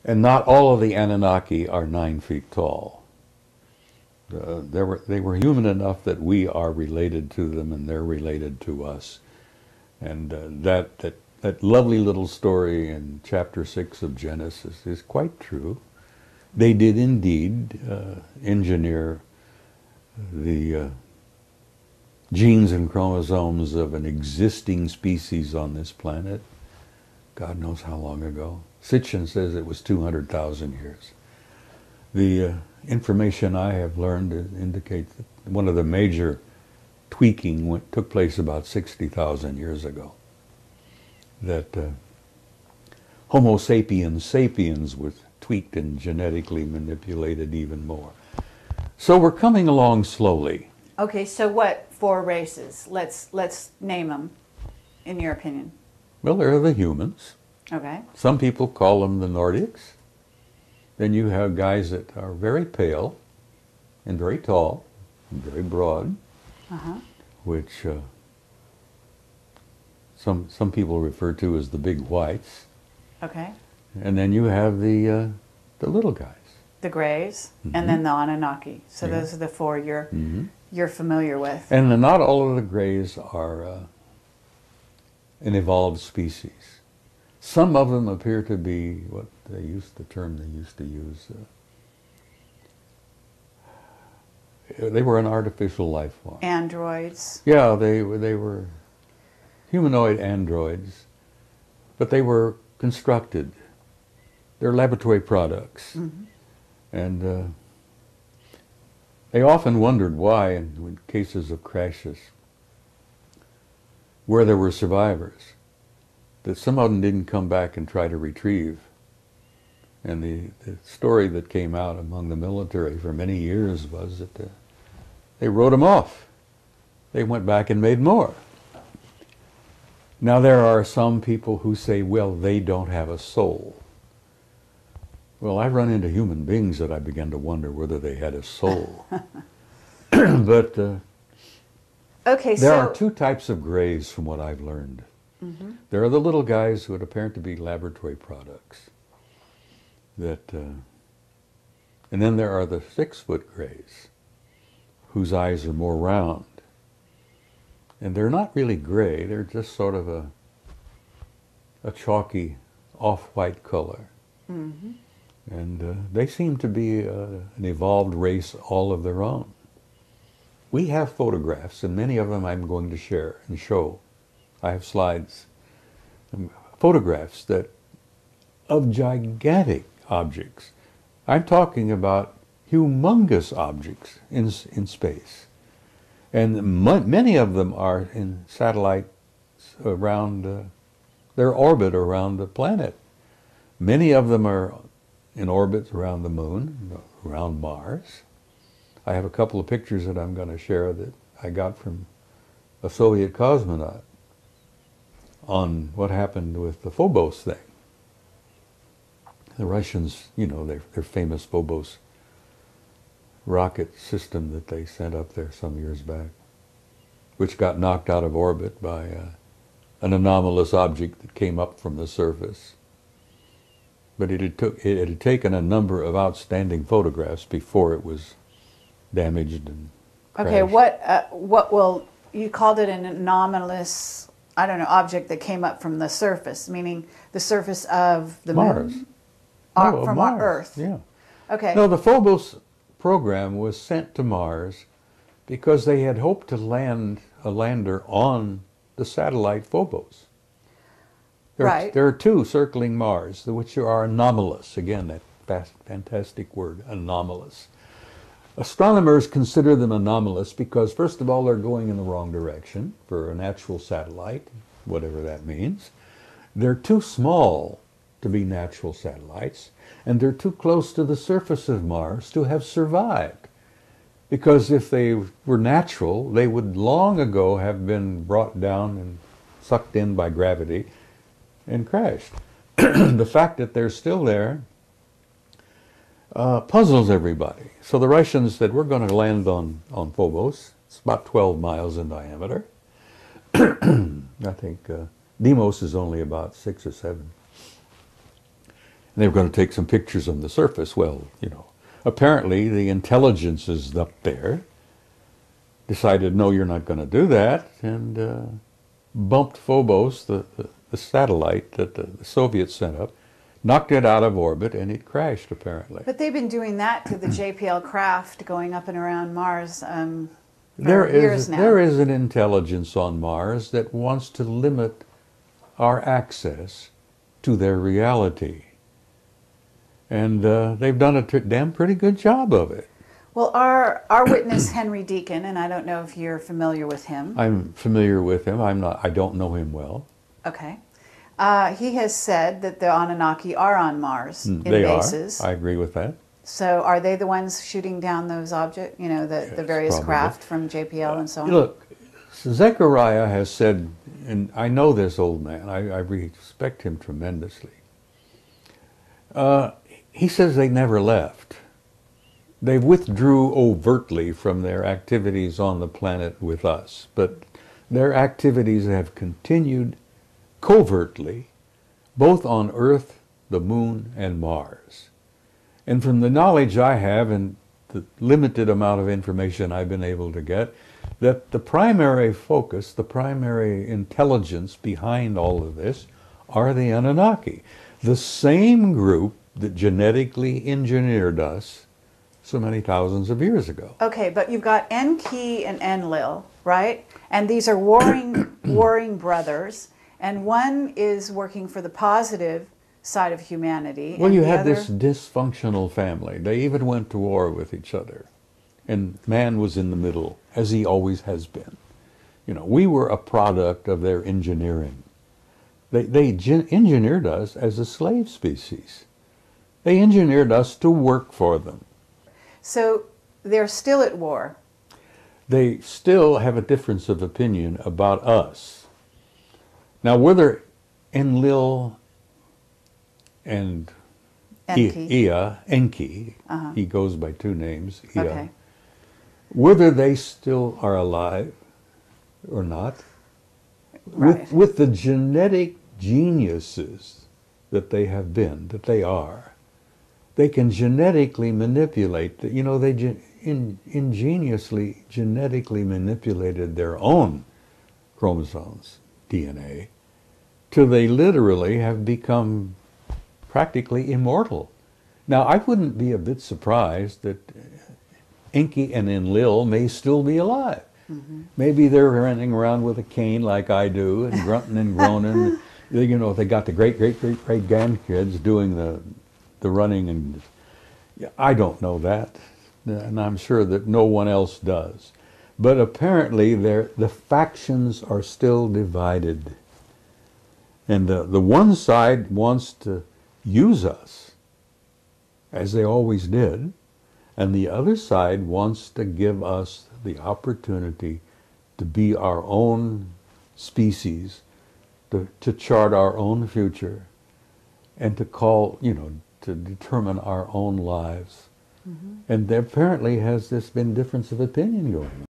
And not all of the Anunnaki are 9 feet tall. They were human enough that we are related to them and they're related to us. And that lovely little story in chapter 6 of Genesis is quite true. They did indeed engineer the genes and chromosomes of an existing species on this planet. God knows how long ago. Sitchin says it was 200,000 years. The information I have learned indicates that one of the major tweaking took place about 60,000 years ago. That Homo sapiens sapiens was tweaked and genetically manipulated even more. So we're coming along slowly. Okay, so what 4 races? Let's name them, in your opinion. Well, there are the humans. Okay. Some people call them the Nordics. Then you have guys that are very pale and very tall and very broad, which some people refer to as the big whites. Okay. And then you have the little guys. The Greys, and then the Anunnaki. So those are the 4 you're familiar with. And not all of the Greys are an evolved species. Some of them appear to be what the term they used to use. They were an artificial life form. Androids. Yeah, they were humanoid androids, but they were constructed. They're laboratory products. And they often wondered why, in cases of crashes, where there were survivors, that some of them didn't come back and try to retrieve. And the story that came out among the military for many years was that they wrote them off. They went back and made more. Now there are some people who say, well, they don't have a soul. Well, I run into human beings that I began to wonder whether they had a soul. But okay, there are 2 types of Greys from what I've learned. There are the little guys who would appear to be laboratory products. And then there are the 6-foot Greys, whose eyes are more round. And they're not really gray, they're just sort of a chalky off-white color. And they seem to be an evolved race all of their own. We have photographs, and many of them I'm going to share and show. I have slides, photographs of gigantic objects. I'm talking about humongous objects in space. And many of them are in satellites around their orbit around the planet. Many of them are in orbits around the moon, around Mars. I have a couple of pictures that I'm going to share that I got from a Soviet cosmonaut on what happened with the Phobos thing. The Russians, you know, their famous Phobos rocket system that they sent up there some years back, which got knocked out of orbit by an anomalous object that came up from the surface. But it had taken a number of outstanding photographs before it was damaged and crashed. Okay, what will, you called it an anomalous, I don't know, object that came up from the surface, meaning the surface of the Mars. moon? Mars. From our Earth? Yeah. Okay. No, the Phobos program was sent to Mars because they had hoped to land a lander on the satellite Phobos. There are 2 circling Mars, which are anomalous. Again, that fantastic word, anomalous. Astronomers consider them anomalous because, first of all, they're going in the wrong direction for a natural satellite, whatever that means. They're too small to be natural satellites, and they're too close to the surface of Mars to have survived. Because if they were natural, they would long ago have been brought down and sucked in by gravity and crashed. The fact that they're still there puzzles everybody. So the Russians said, we're going to land on Phobos. It's about 12 miles in diameter. I think Deimos is only about 6 or 7. they were going to take some pictures on the surface. Well, you know, apparently the intelligence is up there, decided, no, you're not going to do that, and bumped Phobos, the satellite that the Soviets sent up, knocked it out of orbit, and it crashed, apparently. But they've been doing that to the JPL craft going up and around Mars for There years now. there is an intelligence on Mars that wants to limit our access to their reality. And they've done a damn pretty good job of it. Well, our witness, Henry Deacon, and I don't know if you're familiar with him. I'm familiar with him. I don't know him well. Okay. He has said that the Anunnaki are on Mars in They bases. are. I agree with that. So are they the ones shooting down those objects, you know, the various probably. craft from JPL and so on? Look, Zechariah has said, and I know this old man, I respect him tremendously. He says they never left. They withdrew overtly from their activities on the planet with us, but their activities have continued covertly, both on Earth, the Moon, and Mars. And from the knowledge I have and the limited amount of information I've been able to get, that the primary focus, the primary intelligence behind all of this are the Anunnaki. The same group that genetically engineered us so many thousands of years ago. Okay, but you've got Enki and Enlil, right? And these are warring brothers, and one is working for the positive side of humanity. Well, and you the had other... this dysfunctional family. They even went to war with each other. And man was in the middle, as he always has been. You know, we were a product of their engineering. They engineered us as a slave species. They engineered us to work for them. So they're still at war. They still have a difference of opinion about us. Now, whether Enlil and Enki, he goes by two names, Ea, Okay. whether they still are alive or not, Right. with the genetic geniuses that they have been, that they are, they can genetically manipulate, you know, they ingeniously genetically manipulated their own chromosomes, DNA, till they literally have become practically immortal. Now, I wouldn't be a bit surprised that Enki and Enlil may still be alive. Mm-hmm. Maybe they're running around with a cane like I do and grunting and groaning. You know, they got the great-great-great-great-grandkids doing the running, and I don't know that, and I'm sure that no one else does. But apparently the factions are still divided. And the one side wants to use us, as they always did, and the other side wants to give us the opportunity to be our own species, to chart our own future, and to call, you know, to determine our own lives. Mm-hmm. And there apparently has this been difference of opinion going on.